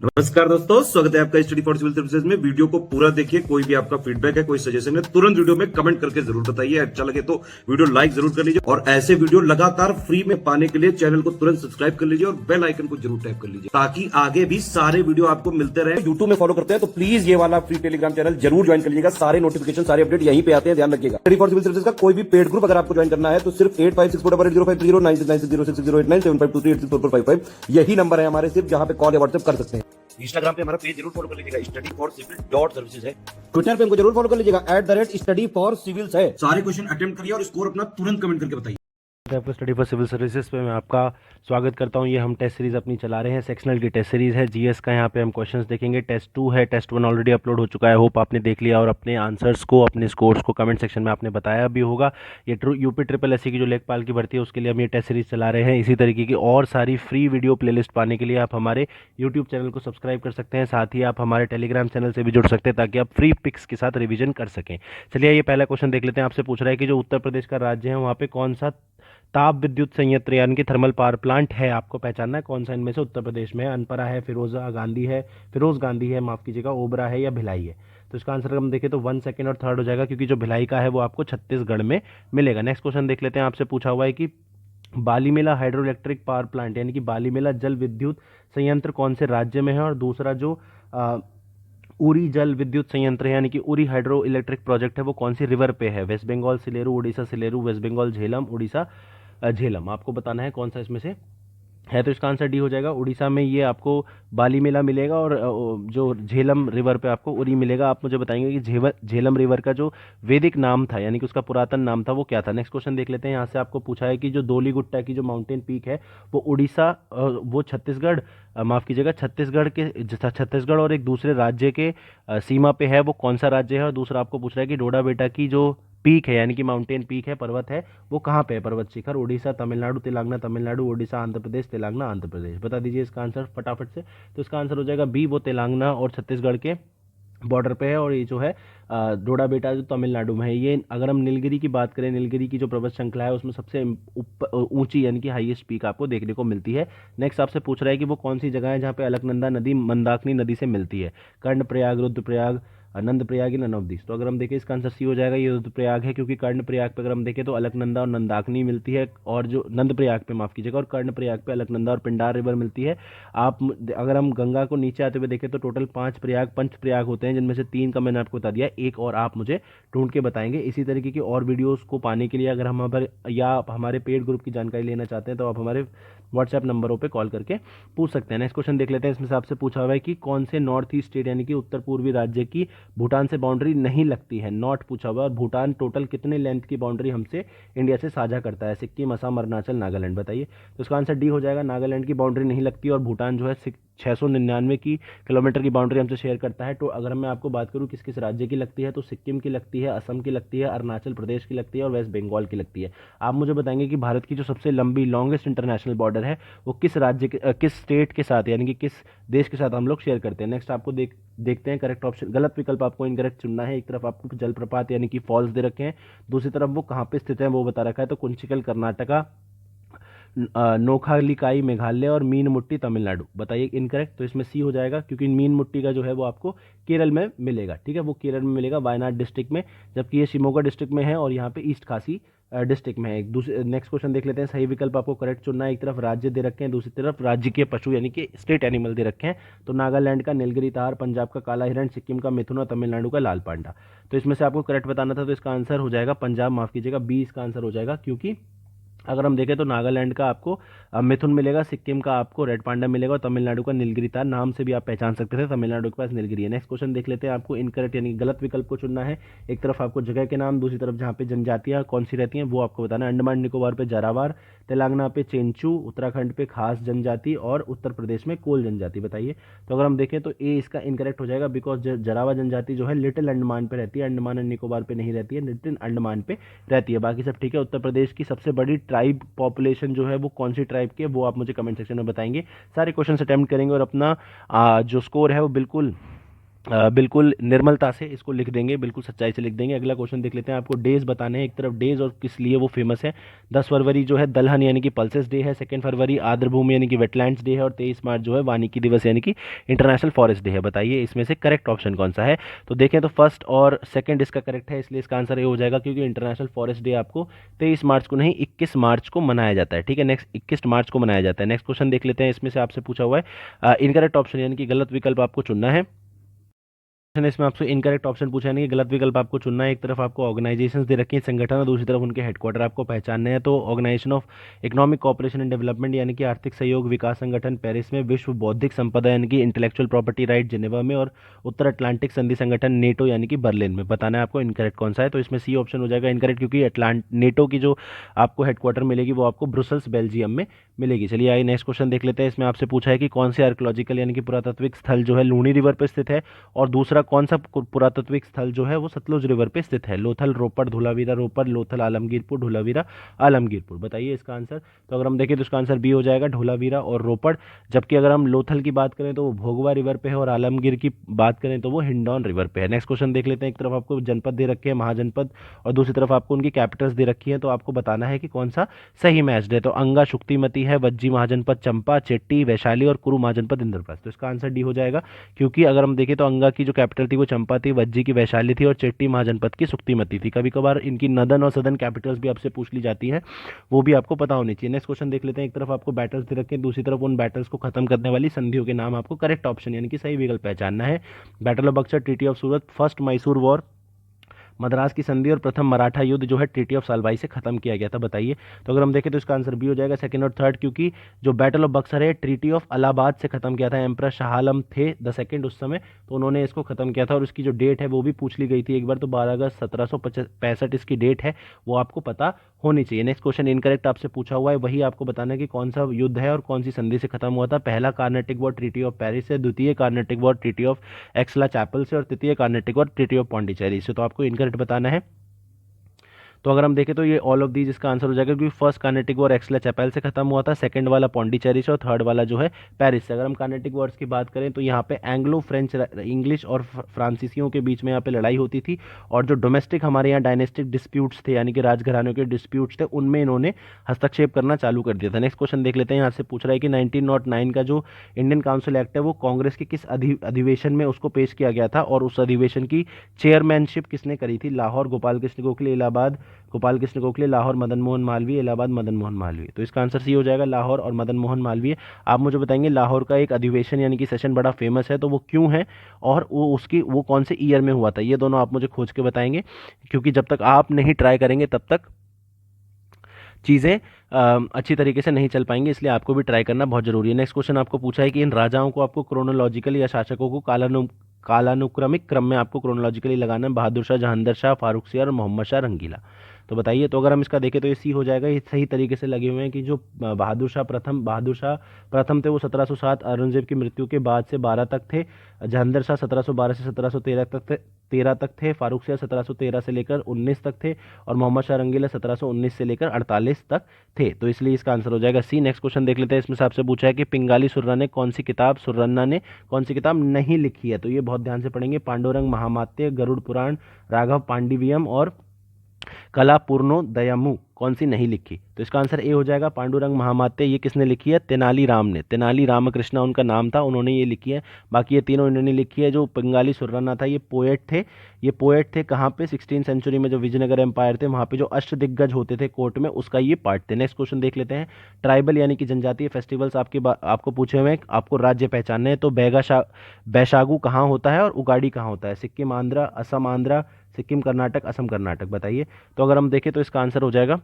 नमस्कार दोस्तों, स्वागत है आपका स्टडी फॉर सिविल सर्विसेज में। वीडियो को पूरा देखिए। कोई भी आपका फीडबैक है, कोई सजेशन है, तुरंत वीडियो में कमेंट करके जरूर बताइए। अच्छा लगे तो वीडियो लाइक जरूर कर लीजिए और ऐसे वीडियो लगातार फ्री में पाने के लिए चैनल को तुरंत सब्सक्राइब कर लीजिए और बेल आइकन को जरूर टैप कर लीजिए ताकि आगे भी सारे वीडियो आपको मिलते रहे। यूट्यूब में फॉलो करते हैं तो प्लीज ये वाला फ्री टेलीग्राम चैनल जरूर ज्वाइन कर लीजिएगा। सारे नोटिफिकेशन, सारे अपडेट यहीं पे आते हैं, ध्यान रखिएगा। स्टडी फॉर सिविल सर्विसेज का कोई भी पेड ग्रुप अगर आपको ज्वाइन करना है तो सिर्फ 856480560660897523864455 यही नंबर है हमारे, सिर्फ जहां पे कॉल या व्हाट्सएप कर सकते हैं। इंस्टाग्राम पे हमारा पेज जरूर फॉलो कर लीजिएगा, study for civil dot services है। ट्विटर पे हमको जरूर फॉलो कर लीजिएगा, @स्टडी फॉर सिविल्स है। सारे क्वेश्चन अटेम्प्ट करिए और स्कोर अपना तुरंत कमेंट करके बताइए। आपको स्टडी फॉर सिविल सर्विसेज पे मैं आपका स्वागत करता हूं। ये हम टेस्ट सीरीज़ अपनी चला रहे हैं, सेक्शनल की टेस्ट सीरीज़ है। जीएस का यहाँ पे हम क्वेश्चंस देखेंगे। टेस्ट 2 है, टेस्ट 1 ऑलरेडी अपलोड हो चुका है। होप आपने देख लिया और अपने आंसर्स को, अपने स्कोर्स को कमेंट सेक्शन में आपने बताया भी होगा। ये यूपी ट्रिपल एससी की जो लेखपाल की भर्ती है उसके लिए हम ये टेस्ट सीरीज़ चला रहे हैं। इसी तरीके की और सारी फ्री वीडियो प्लेलिस्ट पाने के लिए आप हमारे यूट्यूब चैनल को सब्सक्राइब कर सकते हैं। साथ ही आप हमारे टेलीग्राम चैनल से भी जुड़ सकते हैं ताकि आप फ्री पिक्स के साथ रिविजन कर सकें। चलिए ये पहला क्वेश्चन देख लेते हैं। आपसे पूछ रहा है कि जो उत्तर प्रदेश का राज्य है वहाँ पे कौन सा ताप विद्युत संयंत्र यानी कि थर्मल पावर प्लांट है। आपको पहचानना है कौन सा इनमें से उत्तर प्रदेश में है। अनपरा है, फिरोज गांधी है, माफ कीजिएगा, ओबरा है या भिलाई है। तो इसका आंसर हम देखें तो 1, 2 और 3 हो जाएगा, क्योंकि जो भिलाई का है वो आपको छत्तीसगढ़ में मिलेगा। नेक्स्ट क्वेश्चन देख लेते हैं। आपसे पूछा हुआ है कि Balimela hydro electric power plant यानी कि बालीमेला जल विद्युत संयंत्र कौन से राज्य में है। और दूसरा जो उरी जल विद्युत संयंत्र है यानी कि उरी हाइड्रो इलेक्ट्रिक प्रोजेक्ट है वो कौन सी रिवर पे है। West Bengal Sileru, Orissa Sileru, West Bengal Jhelum, Orissa Jhelum. आपको बताना है कौन सा इसमें से है। तो इसका आंसर डी हो जाएगा। उड़ीसा में ये आपको बालीमेला मिलेगा और जो झेलम रिवर पे आपको उरी मिलेगा। आप मुझे बताएंगे कि झेलम रिवर का जो वैदिक नाम था यानी कि उसका पुरातन नाम था वो क्या था। नेक्स्ट क्वेश्चन देख लेते हैं। यहाँ से आपको पूछा है कि जो दोलीगुट्टा की जो माउंटेन पीक है वो उड़ीसा, वो छत्तीसगढ़, माफ कीजिएगा, छत्तीसगढ़ और एक दूसरे राज्य के सीमा पे है। वो कौन सा राज्य है। और दूसरा आपको पूछ रहा है कि डोडा बेटा की जो पीक है यानी कि माउंटेन पीक है, पर्वत है, वो कहाँ पे है। पर्वत शिखर उड़ीसा, तमिलनाडु, तेलंगाना तमिलनाडु, उड़ीसा आंध्र प्रदेश, तेलंगाना आंध्र प्रदेश। बता दीजिए इसका आंसर फटाफट से। तो इसका आंसर हो जाएगा बी, वो तेलंगाना और छत्तीसगढ़ के बॉर्डर पे है। और ये जो है डोडा बेटा जो तमिलनाडु में है। ये अगर हम नीलगिरी की बात करें, नीलगिरी की जो पर्वत श्रृंखला है उसमें सबसे ऊंची यानी कि हाईएस्ट पीक आपको देखने को मिलती है। नेक्स्ट आपसे पूछ रहा है कि वो कौन सी जगह है जहाँ पे अलकनंदा नदी मंदाकिनी नदी से मिलती है। कर्णप्रयाग, रुद्रप्रयाग, नंद प्रयाग या नन ऑफ दिस। तो अगर हम देखें इसका आंसर सी हो जाएगा, ये रुद्रप्रयाग है, क्योंकि कर्ण प्रयाग पे अगर हम देखें तो अलकनंदा और नंदाकिनी मिलती है। और जो नंद प्रयाग पे, माफ कीजिएगा, और कर्ण प्रयाग पे अलकनंदा और पिंडार रिवर मिलती है। आप अगर हम गंगा को नीचे आते हुए देखें तो टोटल 5 पंच प्रयाग होते हैं, जिनमें से 3 का मैंने आपको बता दिया, एक और आप मुझे ढूंढ के बताएंगे। इसी तरीके की और वीडियोस को पाने के लिए अगर हम या आप हमारे पेड ग्रुप की जानकारी लेना चाहते हैं तो आप हमारे व्हाट्सएप नंबरों पे कॉल करके पूछ सकते हैं। नेक्स्ट क्वेश्चन देख लेते हैं। इसमें से आपसे पूछा हुआ है कि कौन से नॉर्थ ईस्ट स्टेट यानी कि उत्तर पूर्वी राज्य की भूटान से बाउंड्री नहीं लगती है। नॉर्थ पूछा हुआ है। और भूटान टोटल कितने लेंथ की बाउंड्री हमसे इंडिया से साझा करता है। सिक्किम, असम, अरुणाचल, नागालैंड। बताइए। तो इसका आंसर डी हो जाएगा। नागालैंड की बाउंड्री नहीं लगती और भूटान जो है 699 की किलोमीटर की बाउंड्री हमसे शेयर करता है। तो अगर मैं आपको बात करूं किस किस राज्य की लगती है तो सिक्किम की लगती है, असम की लगती है, अरुणाचल प्रदेश की लगती है और वेस्ट बंगाल की लगती है। आप मुझे बताएंगे कि भारत की जो सबसे लंबी लॉन्गेस्ट इंटरनेशनल बॉर्डर है वो किस राज्य के, किस स्टेट के साथ यानी कि किस देश के साथ हम लोग शेयर करते हैं। नेक्स्ट आपको देखते हैं करेक्ट ऑप्शन। गलत विकल्प आपको इनकरेक्ट चुनना है। एक तरफ आपको जलप्रपात यानी कि फॉल्स दे रखे हैं, दूसरी तरफ वो कहाँ पे स्थित है वो बता रखा है। तो कुंचिकल कर्नाटका, नोखालिकाई मेघालय और मीन मुट्टी तमिलनाडु। बताइए इनकरेक्ट। तो इसमें सी हो जाएगा, क्योंकि मीन मुट्टी का जो है वो आपको केरल में मिलेगा। ठीक है, वो केरल में मिलेगा, वायनाड डिस्ट्रिक्ट में, जबकि ये शिमोगा डिस्ट्रिक्ट में है और यहाँ पे ईस्ट खासी डिस्ट्रिक्ट में है। एक दूसरे नेक्स्ट क्वेश्चन देख लेते हैं। सही विकल्प आपको करेक्ट चुनना है। एक तरफ राज्य दे रखे हैं, दूसरी तरफ राज्य के पशु यानी कि स्टेट एनिमल दे रखे हैं। तो नागालैंड का नीलगिरी तार, पंजाब का काला हिरण, सिक्किम का मिथुन और तमिलनाडु का लाल पांडा। तो इसमें से आपको करेक्ट बताना था। तो इसका आंसर हो जाएगा पंजाब, माफ कीजिएगा, बी इसका आंसर हो जाएगा। क्योंकि अगर हम देखें तो नागालैंड का आपको मिथुन मिलेगा, सिक्किम का आपको रेड पांडा मिलेगा और तमिलनाडु का नीलगिरी तार। नाम से भी आप पहचान सकते थे, तमिलनाडु के पास नीलगिरी है। नेक्स्ट क्वेश्चन देख लेते हैं। आपको इनकरेक्ट यानी गलत विकल्प को चुनना है। एक तरफ आपको जगह के नाम, दूसरी तरफ जहाँ पे जनजातियाँ कौन सी रहती हैं वो आपको बताना है। अंडमान निकोबार पे जारावार, तेलंगाना पे चेंचू, उत्तराखंड पे खास जनजाति और उत्तर प्रदेश में कोल जनजाति। बताइए। तो अगर हम देखें तो ए इसका इनकरेक्ट हो जाएगा, बिकॉज जरावा जनजाति जो है लिटिल अंडमान पे रहती है, अंडमान एंड निकोबार पे नहीं रहती है, लिटिल अंडमान पे रहती है। बाकी सब ठीक है। उत्तर प्रदेश की सबसे बड़ी ट्राइब पॉपुलेशन जो है वो कौन सी ट्राइब की है वो आप मुझे कमेंट सेक्शन में बताएंगे। सारे क्वेश्चन अटेम्प्ट करेंगे और अपना जो स्कोर है वो बिल्कुल बिल्कुल निर्मलता से इसको लिख देंगे, बिल्कुल सच्चाई से लिख देंगे। अगला क्वेश्चन देख लेते हैं। आपको डेज बताने हैं, एक तरफ डेज और किस लिए वो फेमस है। 10 फरवरी जो है दलहन यानी कि पल्सेस डे है, 2 फरवरी आर्द्रभूमि यानी कि वेटलैंड्स डे है, और 23 मार्च जो है वानिकी दिवस यानी कि इंटरनेशनल फॉरेस्ट डे है। बताइए इसमें से करेक्ट ऑप्शन कौन सा है। तो देखें तो फर्स्ट और सेकंड इसका करेक्ट है, इसलिए इसका आंसर ये हो जाएगा, क्योंकि इंटरनेशनल फॉरेस्ट डे आपको 23 मार्च को नहीं 21 मार्च को मनाया जाता है। ठीक है, नेक्स्ट 21 मार्च को मनाया जाता है। नेक्स्ट क्वेश्चन देख लेते हैं। इसमें से आपसे पूछा हुआ है इनकरेक्ट ऑप्शन यानी कि गलत विकल्प आपको चुनना है। इसमें आपसे इनकरेक्ट ऑप्शन पूछा है, नहीं गलत विकल्प आपको चुनना है। एक तरफ आपको ऑर्गेनाइजेशंस दे रखी हैं संगठन, और दूसरी तरफ उनके हेडक्वार्टर आपको पहचानने हैं। तो organisation of economic cooperation and development यानी कि आर्थिक सहयोग विकास संगठन पेरिस में, विश्व बौद्धिक संपदा यानी कि इंटेलेक्चुअल प्रॉपर्टी राइट जिनेवा में, और उत्तर अटलांटिक संधि संगठन नेटो यानी कि बर्लिन में। बताना है आपको इनकरेक्ट कौन सा है। तो इसमें सी ऑप्शन हो जाएगा इनकरेक्ट, क्योंकि नेटो की जो आपको हेडक्वार्टर मिलेगी वो आपको ब्रुसल्स बेल्जियम में मिलेगी। चलिए आइए नेक्स्ट क्वेश्चन देख लेते हैं। इसमें आपसे पूछा है कि कौन से आर्कोलॉजिकल यानी कि पुरातात्विक स्थल जो है लूनी रिवर पर स्थित है, और दूसरा कौन सा पुरातात्विक स्थल जो है वो सतलुज रिवर पे स्थित है। लोथल रोपड़ धोलावीरा रोपड़, लोथल आलमगीरपुर धोलावीरा आलमगीरपुर। बताइए इसका आंसर। तो अगर हम देखें तो इसका आंसर बी हो जाएगा, धोलावीरा और रोपड़। जबकि अगर हम लोथल की बात करें तो वो भोगवा रिवर पे है, और आलमगीर की बात करें तो वो हिंडौन रिवर पे है। नेक्स्ट क्वेश्चन देख लेते हैं। एक तरफ आपको जनपद दे रखे हैं महाजनपद, और दूसरी तरफ आपको उनकी कैपिटल्स दे रखी है। तो आपको बताना है कि कौन सा सही मैच है। तो अंगा शुक्तिमती है, वज्जी महाजनपद चंपा, चेट्टी वैशाली, और कुरु महाजनपद इंद्रप्रस्थ। तो इसका आंसर डी हो जाएगा, क्योंकि अगर हम देखें तो अंगा की जो कैपिटल थी वो चंपा थी, वज्जी की वैशाली थी, और चेट्टी महाजनपद की सुक्तिमती थी। कभी कभार इनकी नदन और सदन कैपिटल्स भी आपसे पूछ ली जाती है, वो भी आपको पता होनी चाहिए। नेक्स्ट क्वेश्चन देख लेते हैं। एक तरफ आपको बैटल्स दे रखे हैं, दूसरी तरफ उन बैटल्स को खत्म करने वाली संधियों के नाम आपको करेक्ट ऑप्शन यानी कि सही विकल्प पहचानना है। Battle of Buxar, treaty of Surat, first Mysore war, Madras की संधि, और प्रथम मराठा युद्ध जो है ट्रीटी ऑफ सालबाई से खत्म किया गया था। बताइए। तो अगर हम देखें तो इसका आंसर बी हो जाएगा, सेकंड और थर्ड, क्योंकि जो बैटल ऑफ बक्सर है ट्रीटी ऑफ इलाहाबाद से खत्म किया था। एम्परर शाह आलम थे द सेकंड उस समय, तो उन्होंने इसको खत्म किया था, और इसकी जो डेट है वो भी पूछ ली गई थी एक बार। तो 12 अगस्त 1765 इसकी डेट है, वो आपको पता होनी चाहिए। नेक्स्ट क्वेश्चन इनकरेक्ट आपसे पूछा हुआ है, वही आपको बताना है कि कौन सा युद्ध है और कौन सी संधि से खत्म हुआ था। पहला Carnatic war treaty of Paris से, द्वितीय Carnatic war treaty of Aix-la-Chapelle से, और तृतीय Carnatic war treaty of Pondicherry से। तो आपको इनकरेक्ट बताना है। तो अगर हम देखें तो ये ऑल ऑफ दीज इसका आंसर हो जाएगा, क्योंकि फर्स्ट कार्नेटिक वॉर एक्सला चैपेल से खत्म हुआ था, सेकंड वाला पौंडीचेरी से, और थर्ड वाला जो है पेरिस से। अगर हम कार्नेटिक वॉर्स की बात करें तो यहाँ पे एंग्लो फ्रेंच इंग्लिश और फ्रांसीसियों के बीच में यहाँ पे लड़ाई होती थी, और जो डोमेस्टिक हमारे यहाँ डायनेस्टिक डिस्प्यूट्स थे यानी कि राजघरानों के डिस्प्यूट्स थे, उनमें इन्होंने हस्तक्षेप करना चालू कर दिया था। नेक्स्ट क्वेश्चन देख लेते हैं। यहाँ से पूछ रहा है कि 1909 का जो इंडियन काउंसिल एक्ट है वो कांग्रेस के किस अधिवेशन में उसको पेश किया गया था, और उस अधिवेशन की चेयरमैनशिप किसने करी थी। लाहौर, गोपाल कृष्ण गोखले इलाहाबाद, गोपाल कृष्ण गोखले लाहौर, मदन मोहन मालवीय इलाहाबाद, मदन मोहन मालवीय। तो इसका आंसर सी हो जाएगा, लाहौर और मदन मोहन मालवीय। आप मुझे बताएंगे लाहौर का एक अधिवेशन यानी कि सेशन बड़ा फेमस है, तो वो क्यों है, और वो कौन से ईयर में हुआ था, ये दोनों आप मुझे खोज के बताएंगे, क्योंकि जब तक आप नहीं ट्राई करेंगे तब तक चीज़ें अच्छी तरीके से नहीं चल पाएंगी, इसलिए आपको भी ट्राई करना बहुत जरूरी है। नेक्स्ट क्वेश्चन आपको पूछा है कि इन राजाओं को आपको क्रोनोलॉजिकली या शासकों को कालानुक्रमिक क्रम में आपको क्रोनोलॉजिकली लगाना है। बहादुर शाह, जहांगीर शाह, फारूक सियार और मोहम्मद शाह रंगीला। तो बताइए। तो अगर हम इसका देखें तो ये सी हो जाएगा। ये सही तरीके से लगे हुए हैं कि जो बहादुर शाह प्रथम थे वो 1707 औरंगजेब की मृत्यु के बाद से 12 तक थे। जहांगीर शाह 1712 से 1713 तक थे। फारूक सियार 1713 से लेकर 19 तक थे, और मोहम्मद शाह रंगीला 1719 से लेकर 48 तक थे। तो इसलिए इसका आंसर हो जाएगा सी। नेक्स्ट क्वेश्चन देख लेते हैं। इसमें से आपसे पूछा है कि पिंगाली सुर्रा ने कौन सी किताब नहीं लिखी है। तो ये बहुत ध्यान से पढ़ेंगे। पांडुरंग महामात्य, गरुड़ पुराण, राघव पांडिवियम और कला पूर्णो दयामु कौन सी नहीं लिखी। तो इसका आंसर ए हो जाएगा, पांडुरंग महामात्य। ये किसने लिखी है, तेनालीराम ने, तेनाली रामकृष्णा उनका नाम था, उन्होंने ये लिखी है। बाकी ये तीनों इन्होंने लिखी है। जो पिंगाली सुर्राना था ये पोएट थे कहाँ पे, 16th सेंचुरी में जो विजयनगर एम्पायर थे वहाँ पे जो अष्टदिग्गज होते थे कोर्ट में, उसका ये पार्ट थे। नेक्स्ट क्वेश्चन देख लेते हैं। ट्राइबल यानी कि जनजातीय फेस्टिवल्स आपको पूछे हुए हैं, आपको राज्य पहचानने हैं। तो बैशागु कहाँ होता है और उगाड़ी कहाँ होता है। सिक्किम आंध्रा, असम आंध्रा, सिक्किम कर्नाटक, असम कर्नाटक। बताइए। तो अगर हम देखें तो इसका आंसर हो जाएगा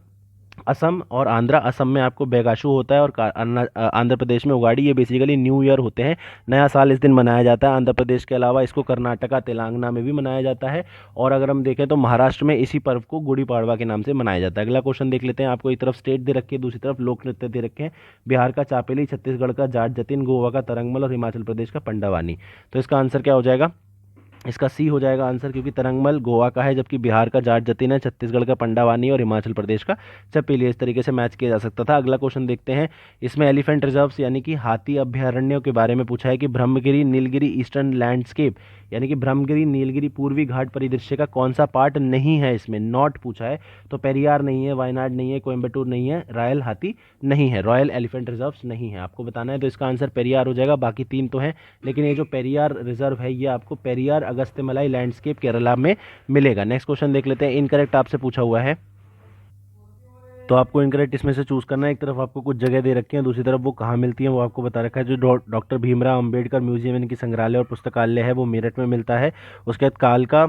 असम और आंध्रा। असम में आपको बैगाशु होता है, और आंध्र प्रदेश में उगाड़ी। ये बेसिकली न्यू ईयर होते हैं, नया साल इस दिन मनाया जाता है। आंध्र प्रदेश के अलावा इसको कर्नाटका, तेलंगाना में भी मनाया जाता है, और अगर हम देखें तो महाराष्ट्र में इसी पर्व को गुड़ी पाड़वा के नाम से मनाया जाता है। अगला क्वेश्चन देख लेते हैं। आपको एक तरफ स्टेट दे रखी है, दूसरी तरफ लोक नृत्य दे रखे हैं। बिहार का चापेली, छत्तीसगढ़ का जाट जतिन, गोवा का तरंगमल और हिमाचल प्रदेश का पंडावानी। तो इसका आंसर क्या हो जाएगा। इसका सी हो जाएगा आंसर, क्योंकि तरंगमल गोवा का है, जबकि बिहार का जाट जतीन है, छत्तीसगढ़ का पंडावानी और हिमाचल प्रदेश का चपेली। इस तरीके से मैच किया जा सकता था। अगला क्वेश्चन देखते हैं। इसमें एलिफेंट रिजर्व्स यानी कि हाथी अभ्यारण्यों के बारे में पूछा है कि ब्रह्मगिरी नीलगिरी ईस्टर्न लैंडस्केप यानी कि ब्रह्मगिरी नीलगिरी पूर्वी घाट परिदृश्य का कौन सा पार्ट नहीं है, इसमें नॉट पूछा है। तो पेरियार नहीं है, वायनाड नहीं है, कोयम्बटूर नहीं है, रॉयल हाथी नहीं है, रॉयल एलिफेंट रिजर्व्स नहीं है, आपको बताना है। तो इसका आंसर पेरियार हो जाएगा। बाकी तीन तो हैं, लेकिन ये जो पेरियार रिजर्व है ये आपको पेरियार अगस्त्यमलाई लैंडस्केप केरला में मिलेगा। नेक्स्ट क्वेश्चन देख लेते हैं। इनकरेक्ट आपसे पूछा हुआ है, तो आपको इनकरेक्ट इसमें से चूज करना है। एक तरफ आपको कुछ जगह दे रखी है, दूसरी तरफ वो कहाँ मिलती है वो आपको बता रखा है। जो डॉक्टर भीमराव अंबेडकर म्यूजियम यानी कि संग्रहालय और पुस्तकालय है वो मेरठ में मिलता है। उसके बाद काल का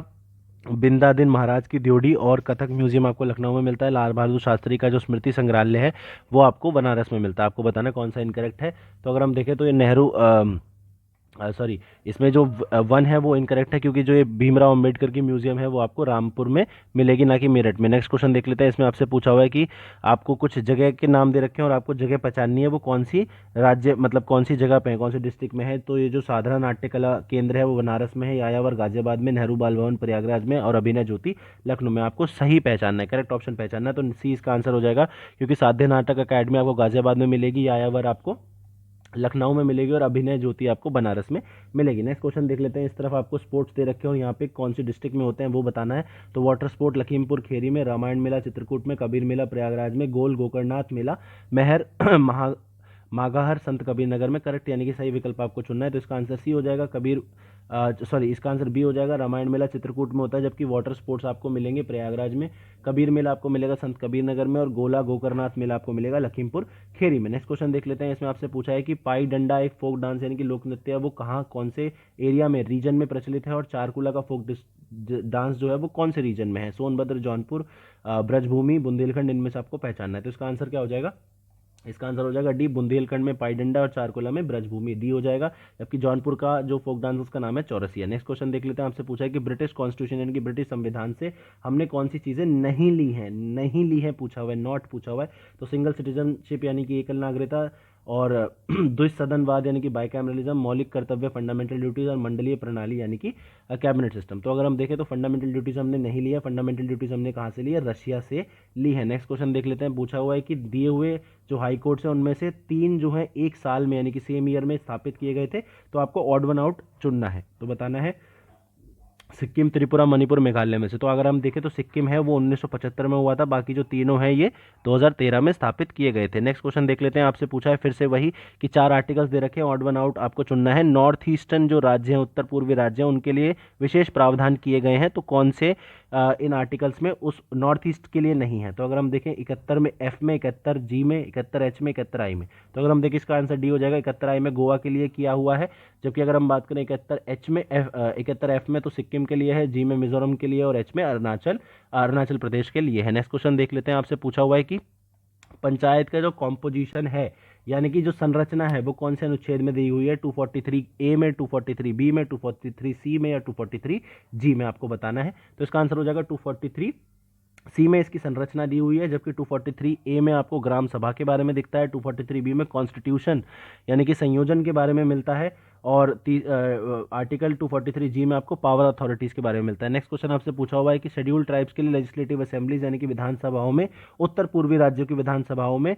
बिंदादिन महाराज की ड्योढ़ी और कथक म्यूजियम आपको लखनऊ में मिलता है। लाल बहादुर शास्त्री का जो स्मृति संग्रहालय है वो आपको बनारस में मिलता है। आपको बताना है कौन सा इनकरेक्ट है। तो अगर हम देखें तो ये नेहरू सॉरी, इसमें जो वन है वो इनकरेक्ट है, क्योंकि जो ये भीमराव अंबेडकर की म्यूजियम है वो आपको रामपुर में मिलेगी, ना कि मेरठ में। नेक्स्ट क्वेश्चन देख लेते हैं। इसमें आपसे पूछा हुआ है कि आपको कुछ जगह के नाम दे रखे हैं और आपको जगह पहचाननी है वो कौन सी राज्य मतलब कौन सी जगह पे है, कौन सी डिस्ट्रिक्ट में है। तो ये जो साधना नाट्य कला केंद्र है वो बनारस में है, यायावर गाजियाबाद में, नेहरू बाल भवन प्रयागराज में और अभिनय ज्योति लखनऊ में। आपको सही पहचानना है, करेक्ट ऑप्शन पहचानना है। तो सी इसका आंसर हो जाएगा, क्योंकि साध्य नाटक अकेडमी आपको गाजियाबाद में मिलेगी, यायावर आपको लखनऊ में मिलेगी और अभिनय ज्योति आपको बनारस में मिलेगी। नेक्स्ट क्वेश्चन देख लेते हैं। इस तरफ आपको स्पोर्ट्स दे रखे हो, यहाँ पे कौन सी डिस्ट्रिक्ट में होते हैं वो बताना है। तो वाटर स्पोर्ट लखीमपुर खेरी में, रामायण मेला चित्रकूट में, कबीर मेला प्रयागराज में, गोल गोकर्णनाथ मेला महर मागाहर संत कबीर नगर में। करेक्ट यानी कि सही विकल्प आपको चुनना है। तो इसका आंसर सी हो जाएगा, इसका आंसर बी हो जाएगा। रामायण मेला चित्रकूट में होता है, जबकि वाटर स्पोर्ट्स आपको मिलेंगे प्रयागराज में, कबीर मेला आपको मिलेगा संत कबीर नगर में और गोला गोकर्णनाथ मेला आपको मिलेगा लखीमपुर खेरी में। नेक्स्ट क्वेश्चन देख लेते हैं। इसमें आपसे पूछा है कि पाई डंडा एक फोक डांस यानी कि लोक नृत्य है, वो कहाँ कौन से एरिया में रीजन में प्रचलित है, और चारकुला का फोक डांस जो है वो कौन से रीजन में है। सोनभद्र, जौनपुर, ब्रजभूमि, बुंदेलखंड, इनमें से आपको पहचानना है। तो इसका आंसर क्या हो जाएगा? इसका आंसर हो जाएगा डी, बुंदेलखंड में पाईडंडा और चारकोला में ब्रजभूमि, डी हो जाएगा। जबकि जौनपुर का जो फोक डांस उसका नाम है चौरसिया। नेक्स्ट क्वेश्चन देख लेते हैं। आपसे पूछा है कि ब्रिटिश कॉन्स्टिट्यूशन यानी कि ब्रिटिश संविधान से हमने कौन सी चीजें नहीं ली हैं, पूछा हुआ है, नॉट पूछा हुआ है। तो सिंगल सिटीजनशिप यानी कि एकल नागरिकता, और द्विसदनवाद यानी कि बाइकैमरलिज्म, मौलिक कर्तव्य फंडामेंटल ड्यूटीज, और मंडलीय प्रणाली यानी कि कैबिनेट सिस्टम। तो अगर हम देखें तो फंडामेंटल ड्यूटीज हमने नहीं लिया। फंडामेंटल ड्यूटीज हमने कहाँ से ली है? रशिया से ली है। नेक्स्ट क्वेश्चन देख लेते हैं। पूछा हुआ है कि दिए हुए जो हाई कोर्ट्स हैं उनमें से 3 जो है एक साल में यानी कि सेम ईयर में स्थापित किए गए थे। तो आपको ऑड वन आउट चुनना है। तो बताना है सिक्किम, त्रिपुरा, मणिपुर, मेघालय में से। तो अगर हम देखें तो सिक्किम है वो 1975 में हुआ था, बाकी जो तीनों हैं ये 2013 में स्थापित किए गए थे। नेक्स्ट क्वेश्चन देख लेते हैं। आपसे पूछा है फिर से वही कि 4 आर्टिकल्स दे रखे हैं, ऑड वन आउट आपको चुनना है। नॉर्थ ईस्टर्न जो राज्य हैं, उत्तर पूर्वी राज्य हैं, उनके लिए विशेष प्रावधान किए गए हैं। तो कौन से इन आर्टिकल्स में उस नॉर्थ ईस्ट के लिए नहीं है? तो अगर हम देखें 71 में एफ में, 71 जी में, 71 एच में, 71 आई में। तो अगर हम देखें इसका आंसर डी हो जाएगा। 71 आई में गोवा के लिए किया हुआ है, जबकि अगर हम बात करें 71 एच में, 71 एफ में तो सिक्किम के लिए है, जी में मिजोरम के लिए और एच में अरुणाचल प्रदेश के लिए है। नेक्स्ट क्वेश्चन देख लेते हैं। आपसे पूछा हुआ है कि पंचायत का जो कॉम्पोजिशन है यानी कि जो संरचना है वो कौन से अनुच्छेद में दी हुई है? 243 ए में, 243 बी में, 243 सी में या 243 जी में, आपको बताना है। तो इसका आंसर हो जाएगा 243 सी में इसकी संरचना दी हुई है, जबकि 243 ए में आपको ग्राम सभा के बारे में दिखता है, 243 बी में कॉन्स्टिट्यूशन यानी कि संयोजन के बारे में मिलता है, और आर्टिकल 243 जी में आपको पावर अथॉरिटीज के बारे में मिलता है। नेक्स्ट क्वेश्चन आपसे पूछा हुआ है कि शेड्यूल्ड ट्राइब्स के लिए लेजिस्लेटिव असेंबलीज यानी कि विधानसभाओं में, उत्तर पूर्वी राज्यों की विधानसभाओं में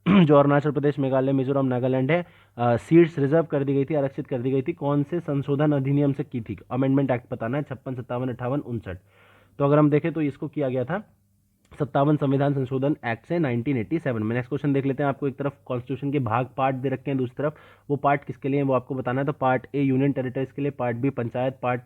जो अरुणाचल प्रदेश, मेघालय, मिजोरम, नागालैंड है, सीट्स रिजर्व कर दी गई थी, आरक्षित कर दी गई थी, कौन से संशोधन अधिनियम से की थी? अमेंडमेंट एक्ट बताना है, 56, 57, 58, 59। तो अगर हम देखें तो इसको किया गया था 57 संविधान संशोधन एक्ट से 1987 में। नेक्स्ट क्वेश्चन देख लेते हैं। आपको एक तरफ कॉन्स्टिट्यूशन के भाग पार्ट दे रखे हैं, दूसरी तरफ वो पार्ट किसके लिए है वो आपको बताना है। तो पार्ट ए यूनियन टेरिटरीज के लिए, पार्ट बी पंचायत, पार्ट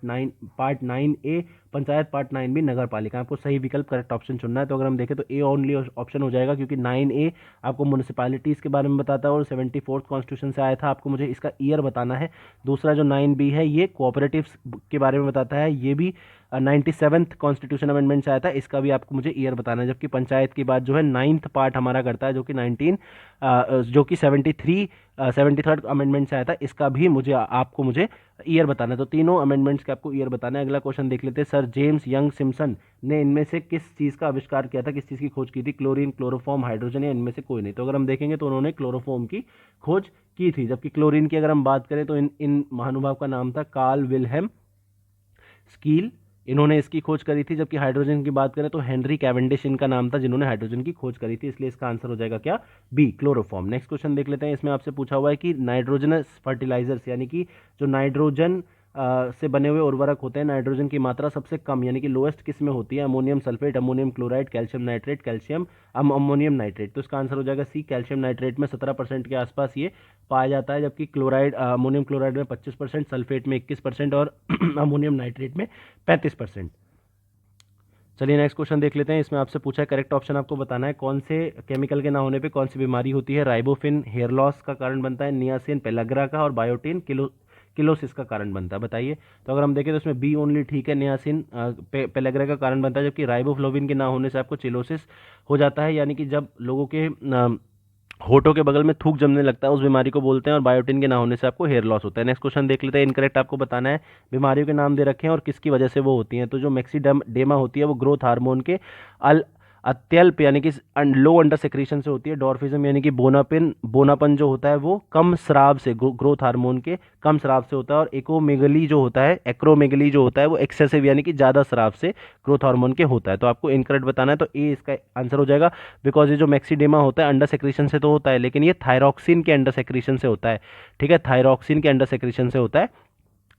9 ए पंचायत, पार्ट 9 बी नगर पालिका। आपको सही विकल्प करेक्ट ऑप्शन चुनना है। तो अगर हम देखें तो ए ओनली ऑप्शन हो जाएगा, क्योंकि 9 ए आपको म्यूनिसिपैलिटीज के बारे में बताता है और 74th कॉन्स्टिट्यूशन से आया था। आपको मुझे इसका ईयर बताना है। दूसरा जो 9 बी है ये कोऑपरेटिव्स के बारे में बताता है, ये भी 97th कॉन्स्टिट्यूशन अमेंडमेंट से आया था, इसका भी आपको मुझे ईयर बताना है। जबकि पंचायत की बात जो है 9th पार्ट हमारा करता है, जो कि 73rd अमेंडमेंट से आया था, इसका भी आपको मुझे ईयर बताना है। तो तीनों अमेंडमेंट्स के आपको ईयर बताना है। अगला क्वेश्चन देख लेते हैं। सर जेम्स यंग सिम्पसन ने इनमें से किस चीज़ का आविष्कार किया था, किस चीज़ की खोज की थी? क्लोरीन, क्लोरोफॉर्म, हाइड्रोजन, या इनमें से कोई नहीं? तो अगर हम देखेंगे तो उन्होंने क्लोरोफॉर्म की खोज की थी, जबकि क्लोरीन की अगर हम बात करें तो इन महानुभाव का नाम था कार्ल विल्हेम स्कील, इन्होंने इसकी खोज करी थी। जबकि हाइड्रोजन की बात करें तो हेनरी कैवेंडिश इनका नाम था जिन्होंने हाइड्रोजन की खोज करी थी, इसलिए इसका आंसर हो जाएगा क्या, बी, क्लोरोफॉर्म। नेक्स्ट क्वेश्चन देख लेते हैं। इसमें आपसे पूछा हुआ है कि नाइट्रोजनस फर्टिलाइजर्स यानी कि जो नाइट्रोजन से बने हुए उर्वरक होते हैं, नाइट्रोजन की मात्रा सबसे कम यानी कि लोएस्ट किस में होती है, ammonium sulphate, ammonium chloride, calcium nitrate, calcium ammonium nitrate. तो इसका आंसर हो जाएगा सी, कैल्शियम नाइट्रेट में 17% के आसपास ये पाया जाता है, जबकि क्लोराइड अमोनियम क्लोराइड में 25%, सल्फेट में 21% और अमोनियम नाइट्रेट में 35%। चलिए नेक्स्ट क्वेश्चन देख लेते हैं। इसमें आपसे पूछा है करेक्ट ऑप्शन आपको बताना है कौन से केमिकल के ना होने पे कौन सी बीमारी होती है। राइबोफिन हेयर लॉस का कारण बनता है, नियासिन पेलाग्रा का, और बायोटिन किलोसिस का कारण बनता है। बताइए। तो अगर हम देखें तो इसमें बी ओनली ठीक है, नियासिन पेलाग्रा का कारण बनता है, जबकि राइबोफ्लोविन के ना होने से आपको चिलोसिस हो जाता है, यानी कि जब लोगों के होठों के बगल में थूक जमने लगता है उस बीमारी को बोलते हैं, और बायोटिन के ना होने से आपको हेयर लॉस होता है। नेक्स्ट क्वेश्चन देख लेते हैं। इनकरेक्ट आपको बताना है बीमारियों के नाम दे रखे हैं और किसकी वजह से वो होती हैं। तो जो मैक्सीडेमा होती है वो ग्रोथ हार्मोन के अल अत्यल्प यानी कि लो अंडर सेक्रेशन से होती है। डॉर्फिज्म यानी कि बोनापन जो होता है वो कम स्राव से, ग्रोथ हार्मोन के कम स्राव से होता है। और एक्रोमेगली जो होता है वो एक्सेसिव यानी कि ज़्यादा स्राव से ग्रोथ हार्मोन के होता है। तो आपको इनकरेक्ट बताना है, तो ए इसका आंसर हो जाएगा। बिकॉज ये जो मैक्सीडेमा होता है अंडर सेक्रेशन से तो होता है, लेकिन ये थायरॉक्सिन के अंडर सेक्रेशन से होता है। ठीक है, थायरॉक्सिन के अंडर सेक्रेशन से होता है,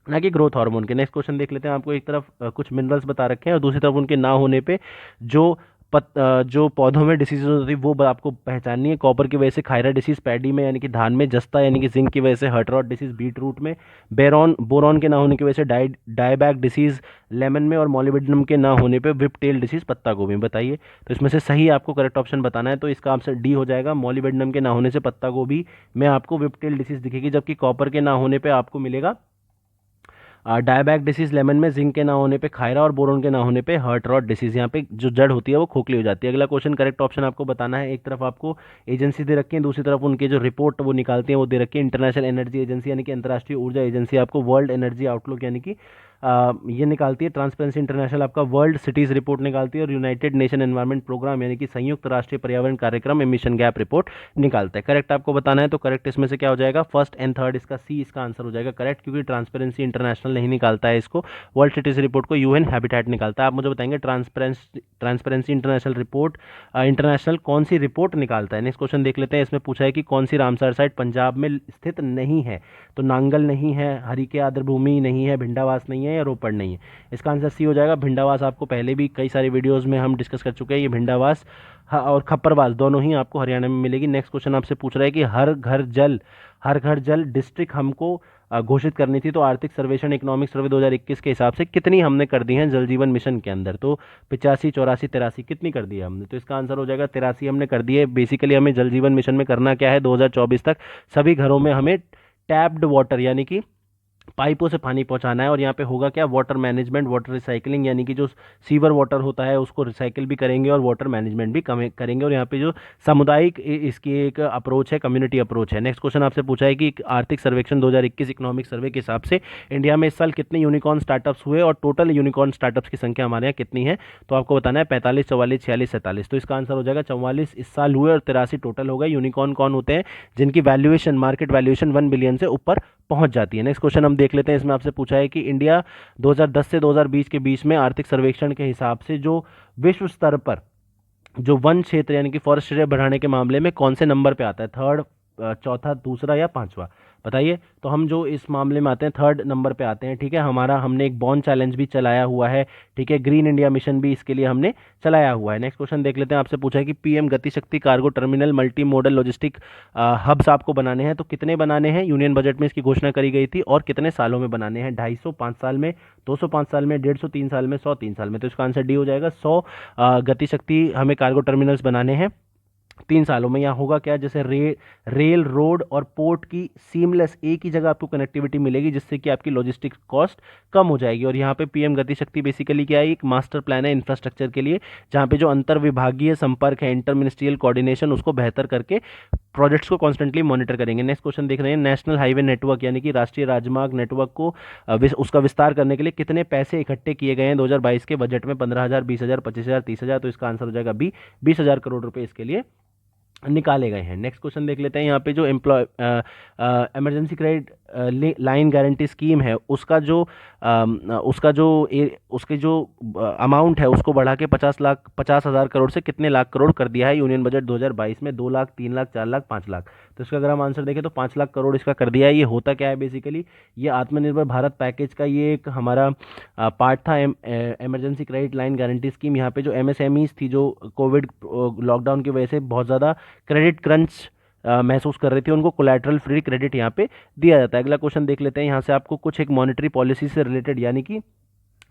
ना कि ग्रोथ हार्मोन के। नेक्स्ट क्वेश्चन देख लेते हैं। आपको एक तरफ कुछ मिनरल्स बता रखे हैं और दूसरी तरफ उनके ना होने पे जो पौधों में डिसीज होती है वो आपको पहचाननी है। कॉपर की वजह से खायरा डिसीज पैडी में यानी कि धान में, जस्ता यानी कि जिंक की वजह से heart rot disease beet root में, बोरॉन के ना होने की वजह से डायबैक डिसीज लेमन में, और मॉलिबेडिनम के ना होने पे विप टेल डिसीज पत्ता गोभी में। बताइए। तो इसमें से सही आपको करेक्ट ऑप्शन बताना है, तो इसका आंसर डी हो जाएगा। मॉलिबेडिनम के ना होने से पत्ता गोभी में आपको विप टेल डिसीज दिखेगी, जबकि कॉपर के ना होने पे आपको मिलेगा डायबैक डिसीज लेमन में, जिंक के ना होने पे खायरा, और बोरोन के ना होने पे हर्ट रॉट डिसीज। यहाँ पे जो जड़ होती है वो खोखली हो जाती है। अगला क्वेश्चन करेक्ट ऑप्शन आपको बताना है। एक तरफ आपको एजेंसी दे रखी है, दूसरी तरफ उनके जो रिपोर्ट वो निकालती है वो दे रखी है। इंटरनेशनल एनर्जी एजेंसी यानी कि अंतर्राष्ट्रीय ऊर्जा एजेंसी आपको वर्ल्ड एनर्जी आउटलुक यानी कि ये निकालती है। ट्रांसपेरेंसी इंटरनेशनल आपका वर्ल्ड सिटीज रिपोर्ट निकालती है, और यूनाइटेड नेशन एनवायरमेंट प्रोग्राम यानी कि संयुक्त राष्ट्रीय पर्यावरण कार्यक्रम एमिशन गैप रिपोर्ट निकालता है। करेक्ट आपको बताना है, तो करेक्ट इसमें से क्या हो जाएगा, फर्स्ट एंड थर्ड, इसका सी इसका आंसर हो जाएगा करेक्ट, क्योंकि ट्रांसपेरेंसी इंटरनेशनल नहीं निकालता है इसको, वर्ल्ड सिटीज रिपोर्ट को यूएन हैबिटेट निकालता है। आप मुझे बताएंगे ट्रांसपेरेंसी इंटरनेशनल रिपोर्ट इंटरनेशनल कौन सी रिपोर्ट निकालता है। नेक्स्ट क्वेश्चन देख लेते हैं। इसमें पूछा है कि कौन सी रामसर साइट पंजाब में स्थित नहीं है। तो नांगल नहीं है, हरिके आर्द्रभूमि नहीं है, भिंडावास नहीं है, या रोपड़ नहीं है। इसका आंसर सी हो जाएगा। भिंडावास आपको पहले भी कई सारे वीडियोस में हम डिस्कस कर चुके हैं। ये भिंडावास और खप्परवास दोनों ही आपको हरियाणा में मिलेगी। नेक्स्ट क्वेश्चन आपसे पूछ रहा है कि हर घर जल डिस्ट्रिक्ट हमको घोषित करनी थी। तो आर्थिक सर्वेक्षण इकोनॉमिक सर्वे 2021 के हिसाब से कितनी हमने कर दी हैं जल जीवन मिशन के अंदर। तो 85, 84, 83 कितनी कर दी है हमने। तो इसका आंसर हो जाएगा 83 हमने कर दी है। बेसिकली हमें जल जीवन मिशन में करना क्या है, 2024 तक सभी घरों में हमें टैप्ड वाटर यानी कि पाइपों से पानी पहुंचाना है। और यहाँ पे होगा क्या, वाटर मैनेजमेंट, वाटर रिसाइकलिंग, यानी कि जो सीवर वाटर होता है उसको रिसाइकिल भी करेंगे और वाटर मैनेजमेंट भी करेंगे। और यहाँ पे जो सामुदायिक इसकी एक अप्रोच है, कम्युनिटी अप्रोच है। नेक्स्ट क्वेश्चन आपसे पूछा है कि आर्थिक सर्वेक्षण 2021 इकोनॉमिक सर्वे के हिसाब से इंडिया में इस साल कितने यूनिकॉर्न स्टार्टअप्स हुए और टोटल यूनिकॉर्न स्टार्टअप्स की संख्या हमारे यहाँ कितनी है। तो आपको बताना है 45, 44, 46, 47। तो इसका आंसर हो जाएगा 44 इस साल हुए और 83 टोटल हो गए। यूनिकॉर्न कौन होते हैं, जिनकी वैल्यूएशन, मार्केट वैल्यूएशन 1 बिलियन से ऊपर पहुंच जाती है। नेक्स्ट क्वेश्चन हम देख लेते हैं। इसमें आपसे पूछा है कि इंडिया 2010 से 2020 के बीच में आर्थिक सर्वेक्षण के हिसाब से जो विश्व स्तर पर जो वन क्षेत्र यानी कि फॉरेस्ट एरिया बढ़ाने के मामले में कौन से नंबर पे आता है, थर्ड, चौथा, दूसरा या पांचवा। बताइए। तो हम जो इस मामले में आते हैं थर्ड नंबर पे आते हैं। ठीक है, हमने एक बॉन्ड चैलेंज भी चलाया हुआ है। ठीक है, ग्रीन इंडिया मिशन भी इसके लिए हमने चलाया हुआ है। नेक्स्ट क्वेश्चन देख लेते हैं। आपसे पूछा है कि PM Gati Shakti cargo terminal multi modal logistic hubs आपको बनाने हैं। तो कितने बनाने हैं, यूनियन बजट में इसकी घोषणा करी गई थी, और कितने सालों में बनाने हैं, 250 5 साल में, 200 5 साल में, 150 3 साल में, 100 3 साल में। तो इसका आंसर डी हो जाएगा। 100 गति शक्ति हमें कार्गो टर्मिनल्स बनाने हैं 3 सालों में। यहाँ होगा क्या, जैसे रेल, रोड और पोर्ट की सीमलेस एक ही जगह आपको कनेक्टिविटी मिलेगी, जिससे कि आपकी लॉजिस्टिक्स कॉस्ट कम हो जाएगी। और यहाँ पे पीएम गति शक्ति बेसिकली क्या है, एक मास्टर प्लान है इंफ्रास्ट्रक्चर के लिए, जहाँ पे जो अंतर विभागीय संपर्क है, इंटर मिनिस्ट्रियल कोऑर्डिनेशन, उसको बेहतर करके प्रोजेक्ट्स को कॉन्स्टेंटली मॉनिटर करेंगे। नेक्स्ट क्वेश्चन देख रहे हैं। नेशनल हाईवे नेटवर्क यानी कि राष्ट्रीय राजमार्ग नेटवर्क को उसका विस्तार करने के लिए कितने पैसे इकट्ठे किए गए हैं 2022 के बजट में, 15,000, 20,000, 25,000, 30,000। तो इसका आंसर हो जाएगा बी, 20,000 करोड़ रुपए इसके लिए निकाले गए हैं। नेक्स्ट क्वेश्चन देख लेते हैं। यहाँ पे जो emergency credit line guarantee scheme है उसके जो अमाउंट है उसको बढ़ा के 50,000 करोड़ से कितने लाख करोड़ कर दिया है यूनियन बजट 2022 में? 2 लाख, 3 लाख, 4 लाख, 5 लाख। तो इसका अगर हम आंसर देखें तो 5 लाख करोड़ इसका कर दिया है। ये होता क्या है बेसिकली? ये आत्मनिर्भर भारत पैकेज का ये एक हमारा पार्ट था, emergency credit line guarantee scheme. यहाँ पे जो एमएसएमईज थी जो कोविड लॉकडाउन की वजह से बहुत ज़्यादा क्रेडिट क्रंच महसूस कर रही थी, उनको कोलैटरल फ्री क्रेडिट यहाँ पे दिया जाता है। अगला क्वेश्चन देख लेते हैं। यहाँ से आपको कुछ एक मॉनेटरी पॉलिसी से रिलेटेड यानी कि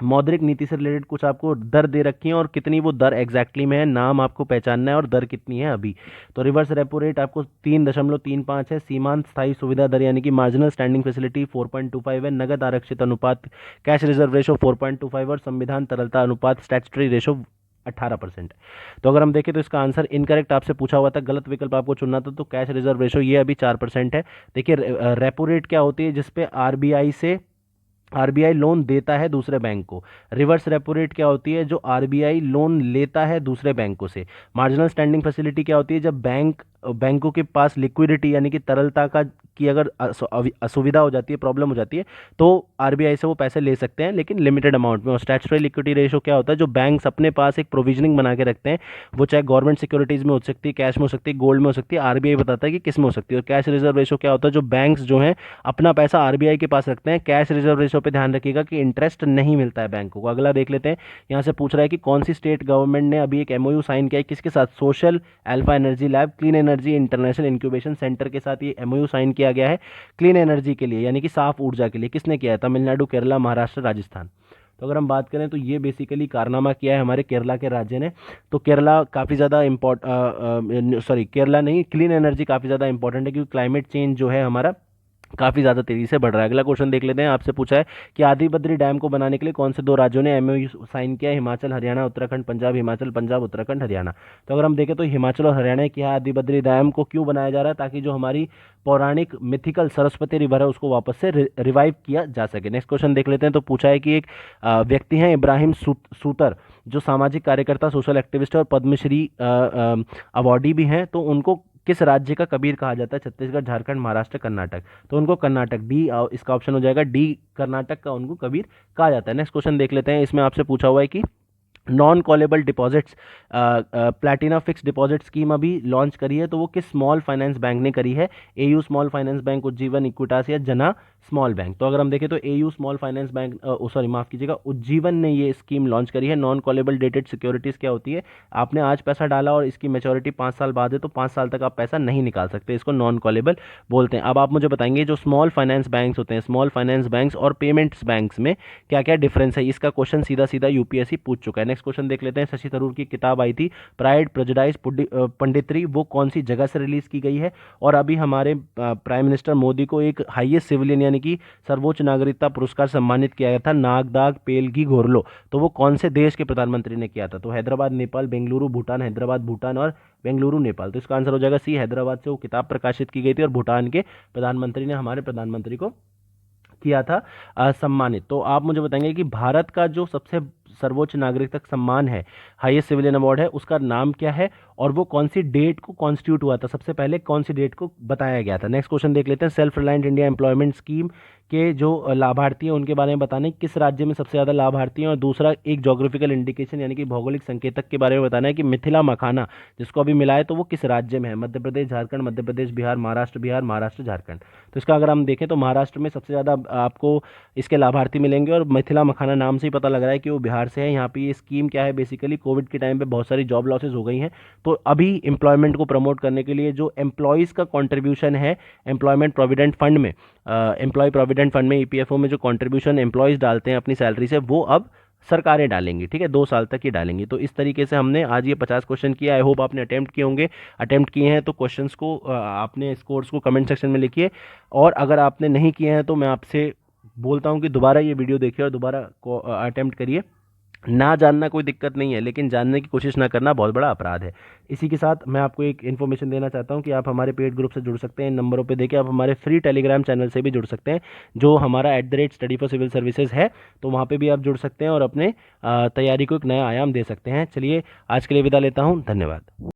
मौद्रिक नीति से रिलेटेड कुछ आपको दर दे रखी है और कितनी वो दर एग्जैक्टली में है, नाम आपको पहचानना है और दर कितनी है अभी। तो रिवर्स रेपो रेट आपको 3.35 है, सीमांत स्थायी सुविधा दर यानी कि मार्जिनल स्टैंडिंग फैसिलिटी 4.25 है, नगद आरक्षित अनुपात कैश रिजर्व रेशो 4.25 और संविधान तरलता अनुपात स्टैट्यूटरी रेशो 18%। तो अगर हम देखें तो इसका आंसर इनकरेक्ट आपसे पूछा हुआ था, गलत विकल्प आपको चुनना था, तो कैश रिजर्व रेशो ये अभी 4% है। देखिए रेपो रेट क्या होती है? जिसपे आरबीआई लोन देता है दूसरे बैंक को। रिवर्स रेपो रेट क्या होती है? जो आरबीआई लोन लेता है दूसरे बैंकों से। मार्जिनल स्टैंडिंग फैसिलिटी क्या होती है? जब बैंकों के पास लिक्विडिटी यानी कि तरलता की अगर असुविधा हो जाती है, प्रॉब्लम हो जाती है, तो आरबीआई से वो पैसे ले सकते हैं लेकिन लिमिटेड अमाउंट में। और स्टैट्यूटरी लिक्विडिटी रेशो क्या होता है? जो बैंक्स अपने पास एक प्रोविजनिंग बना के रखते हैं, वो चाहे गवर्नमेंट सिक्योरिटीज में हो सकती है, कैश में हो सकती है, गोल्ड में हो सकती है, आरबीआई बताता है कि किस में हो सकती है। और कैश रिजर्व रेशो क्या होता है? जो बैंक्स जो हैं अपना पैसा आरबीआई के पास रखते हैं। कैश रिजर्व रेशो पे ध्यान रखिएगा कि इंटरेस्ट नहीं मिलता है बैंकों को। अगला देख लेते हैं। यहाँ से पूछ रहा है कि कौन सी स्टेट गवर्नमेंट ने अभी एक एमओयू साइन किया है, किसके साथ? Social alpha energy lab clean energy international incubation centre के साथ ये एमओयू साइन किया गया है क्लीन एनर्जी के लिए यानी कि साफ ऊर्जा के लिए। किसने किया है? तमिलनाडु, केरला, महाराष्ट्र, राजस्थान। तो अगर हम बात करें तो ये बेसिकली कारनामा किया है हमारे केरला के राज्य ने। तो केरला काफ़ी ज़्यादा केरला नहीं, क्लीन एनर्जी काफ़ी ज़्यादा इंपॉर्टेंट है क्योंकि क्लाइमेट चेंज जो है हमारा काफ़ी ज़्यादा तेज़ी से बढ़ रहा है। अगला क्वेश्चन देख लेते हैं। आपसे पूछा है कि आदि बद्री डैम को बनाने के लिए कौन से 2 राज्यों ने एमओयू साइन किया है? हिमाचल, हरियाणा, उत्तराखंड, पंजाब, हिमाचल, पंजाब, उत्तराखंड, हरियाणा। तो अगर हम देखें तो हिमाचल और हरियाणा ने किया आदि बद्री डैम को क्यों बनाया जा रहा है? ताकि जो हमारी पौराणिक मिथिकल सरस्वती रिवर है उसको वापस से रिवाइव किया जा सके। नेक्स्ट क्वेश्चन देख लेते हैं। तो पूछा है कि एक व्यक्ति हैं इब्राहिम सूतर, जो सामाजिक कार्यकर्ता, सोशल एक्टिविस्ट और पद्मश्री अवार्डी भी हैं, तो उनको किस राज्य का कबीर कहा जाता है? छत्तीसगढ़, झारखंड, महाराष्ट्र, कर्नाटक। तो उनको कर्नाटक, डी इसका ऑप्शन हो जाएगा डी, कर्नाटक का उनको कबीर कहा जाता है। नेक्स्ट क्वेश्चन देख लेते हैं। इसमें आपसे पूछा हुआ है कि non callable deposits Platina fix deposit scheme अभी लॉन्च करी है, तो वो किस स्मॉल फाइनेंस बैंक ने करी है? AU small finance bank, Ujjivan, Equitas या जना स्मॉल बैंक। तो अगर हम देखें तो एयू स्मॉल फाइनेंस बैंक माफ़ कीजिएगा, उज्जीवन ने ये स्कीम लॉन्च करी है। नॉन कॉलेबल डेटेड सिक्योरिटीज़ क्या होती है? आपने आज पैसा डाला और इसकी मैच्योरिटी 5 साल बाद है, तो 5 साल तक आप पैसा नहीं निकाल सकते, इसको नॉन कॉलेबल बोलते हैं। अब आप मुझे बताएंगे जो स्मॉल फाइनेंस बैंक्स होते हैं, स्मॉल फाइनेंस बैंक्स और पेमेंट्स बैंक्स में क्या क्या डिफरेंस है? इसका क्वेश्चन सीधा सीधा यूपीएससी पूछ चुका है। नेक्स्ट क्वेश्चन देख लेते हैं। शशि थरूर की किताब आई थी प्राइड प्रेजुडाइज पंडितरी, वो कौन सी जगह से रिलीज की गई है? और अभी हमारे प्राइम मिनिस्टर मोदी को एक हाईएस्ट सिविलियन यानी कि सर्वोच्च नागरिकता पुरस्कार सम्मानित किया गया था, नागदाग पेलगी घोरलो। तो वो कौन से देश के प्रधानमंत्री ने किया था? तो हैदराबाद, नेपाल, बेंगलुरु, भूटान, हैदराबाद, भूटान और बेंगलुरु, नेपाल। तो इसका आंसर हो जाएगा सी, हैदराबाद से वो किताब प्रकाशित की गई थी और भूटान के प्रधानमंत्री ने हमारे प्रधानमंत्री को किया था सम्मानित। तो आप मुझे बताएंगे कि भारत का जो सबसे सर्वोच्च नागरिकता सम्मान है, हाईएस्ट सिविलियन अवार्ड है, उसका नाम क्या है और वो कौन सी डेट को कॉन्स्टिट्यूट हुआ था? सबसे पहले कौन सी डेट को बताया गया था? नेक्स्ट क्वेश्चन देख लेते हैं। Self reliant India employment scheme के जो लाभार्थी हैं उनके बारे में बताना है, किस राज्य में सबसे ज़्यादा लाभार्थी हैं। और दूसरा एक जोग्राफिकल इंडिकेशन यानी कि भौगोलिक संकेतक के बारे में बताना है कि मिथिला मखाना जिसको अभी मिला है तो वो किस राज्य में है? मध्य प्रदेश, झारखंड, मध्य प्रदेश, बिहार, महाराष्ट्र, झारखंड। तो इसका अगर हम देखें तो महाराष्ट्र में सबसे ज़्यादा आपको इसके लाभार्थी मिलेंगे और मिथिला मखाना नाम से ही पता लग रहा है कि वो बिहार से है। यहाँ पे ये स्कीम क्या है? बेसिकली कोविड के टाइम पे बहुत सारी जॉब लॉसेज हो गई हैं, तो अभी एम्प्लॉयमेंट को प्रमोट करने के लिए जो एम्प्लॉयज़ का कंट्रीब्यूशन है एम्प्लॉयमेंट प्रोविडेंट फंड में, एम्प्लॉय प्रोविडेंट फंड में ईपीएफओ में जो कंट्रीब्यूशन एम्प्लॉयज़ डालते हैं अपनी सैलरी से, वो अब सरकारें डालेंगी, ठीक है, 2 साल तक ही डालेंगी। तो इस तरीके से हमने आज ये 50 क्वेश्चन किया। आई होप आपने अटेम्प्ट किए होंगे। अटेम्प्ट किए हैं तो क्वेश्चंस को आपने स्कोर्स को कमेंट सेक्शन में लिखिए, और अगर आपने नहीं किए हैं तो मैं आपसे बोलता हूँ कि दोबारा ये वीडियो देखिए और दोबारा अटेम्प्ट करिए। ना जानना कोई दिक्कत नहीं है, लेकिन जानने की कोशिश ना करना बहुत बड़ा अपराध है। इसी के साथ मैं आपको एक इन्फॉर्मेशन देना चाहता हूं कि आप हमारे पेड ग्रुप से जुड़ सकते हैं। इन नंबरों पे देखिए, आप हमारे फ्री टेलीग्राम चैनल से भी जुड़ सकते हैं जो हमारा @study for civil services है, तो वहाँ पे भी आप जुड़ सकते हैं और अपने तैयारी को एक नया आयाम दे सकते हैं। चलिए आज के लिए विदा लेता हूँ, धन्यवाद।